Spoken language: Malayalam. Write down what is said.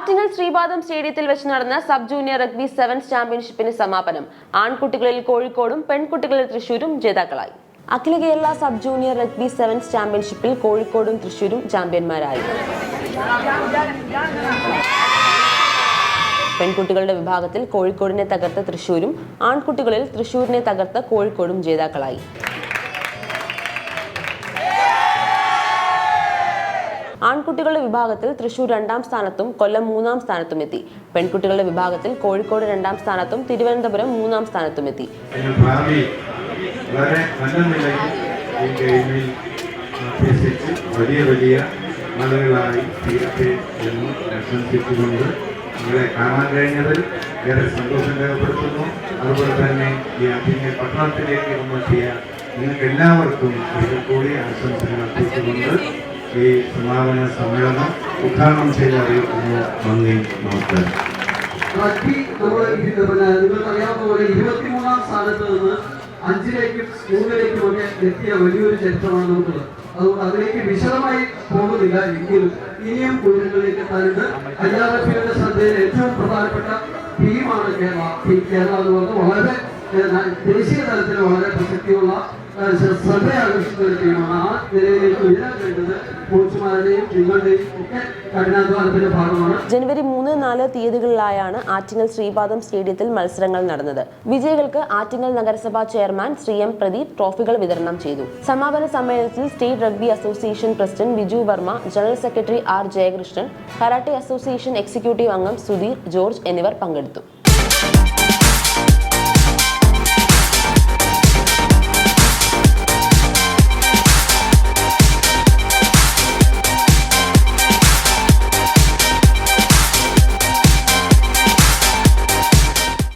ആറ്റിങ്ങൽ ശ്രീപാദം സ്റ്റേഡിയത്തിൽ വെച്ച് നടന്ന സബ് ജൂനിയർ റഗ്ബി സെവൻസ് ചാമ്പ്യൻഷിപ്പിന് സമാപനം. ആൺകുട്ടികളിൽ കോഴിക്കോടും പെൺകുട്ടികളിൽ തൃശൂരും ജേതാക്കളായി. അഖില Kerala sub junior rugby sevens ചാമ്പ്യൻഷിപ്പിൽ കോഴിക്കോടും തൃശൂരും ചാമ്പ്യന്മാരായി. പെൺകുട്ടികളുടെ വിഭാഗത്തിൽ കോഴിക്കോടിനെ തകർത്ത തൃശൂരും ആൺകുട്ടികളിൽ തൃശൂരിനെ തകർത്ത കോഴിക്കോടും ജേതാക്കളായി. ആൺകുട്ടികളുടെ വിഭാഗത്തിൽ തൃശൂർ 2ാം സ്ഥാനത്തും കൊല്ലം 3ാം സ്ഥാനത്തും എത്തി. പെൺകുട്ടികളുടെ വിഭാഗത്തിൽ കോഴിക്കോട് 2ാം സ്ഥാനത്തും തിരുവനന്തപുരം 3ാം സ്ഥാനത്തും എത്തി. വലിയ ആളുകളായി തീരട്ടെ എന്ന് ആശംസിച്ചുകൊണ്ട് നിങ്ങളെ കാണാൻ കഴിഞ്ഞതിൽ ഏറെ സന്തോഷം രേഖപ്പെടുത്തുന്നു. അതുപോലെ തന്നെ ഈ ആറ്റിങ്ങൽ പട്ടണത്തിലേക്ക് വന്നെത്തിയ നിങ്ങൾക്ക് എല്ലാവർക്കും ഒരിക്കൽ കൂടി ആശംസകൾ അർപ്പിച്ചുകൊണ്ട് ഈ സമാപന സമ്മേളനം ഉദ്ഘാടനം ചെയ്ത് അറിയിക്കുന്നു. നന്ദി, നമസ്കാരം. നിങ്ങൾക്കറിയാവുന്ന പോലെ 23ാം സ്ഥാനത്ത് നിന്ന് 5ലേക്കും 3ലേക്കും ഒക്കെ എത്തിയ വലിയൊരു ചരിത്രമാണ് നമുക്കുള്ളത്. അതുകൊണ്ട് അതിലേക്ക് വിശദമായി പോകുന്നില്ല. എങ്കിലും ഇനിയും കുഞ്ഞുങ്ങളിലേക്ക് എത്താനുണ്ട്. IRFയുടെ ശ്രദ്ധയിൽ ഏറ്റവും പ്രധാനപ്പെട്ട ടീമാണ് കേരള. കേരള എന്ന് പറഞ്ഞാൽ വളരെ ദേശീയ തലത്തിൽ വളരെ പ്രസക്തിയുള്ള ശ്രദ്ധ ആകർഷിക്കുന്ന ഒരു ടീമാണ്. ആ നിലയിലേക്ക് ഉയരാൻ വേണ്ടത് കോച്ചുമാരുടെയും നിങ്ങളുടെയും ഒക്കെ കഠിനാധ്വാനത്തിന്റെ ഭാഗമാണ്. ജനുവരി 3, 4 തീയതികളിലായാണ് ആറ്റിങ്ങൽ ശ്രീപാദം സ്റ്റേഡിയത്തിൽ മത്സരങ്ങൾ നടന്നത്. വിജയികൾക്ക് ആറ്റിങ്ങൽ നഗരസഭാ ചെയർമാൻ ശ്രീ എം പ്രദീപ് ട്രോഫികൾ വിതരണം ചെയ്തു. സമാപന സമ്മേളനത്തിൽ state rugby association president Biju Varma, general secretary R Jayakrishnan, karate association executive അംഗം സുധീർ ജോർജ് എന്നിവർ പങ്കെടുത്തു.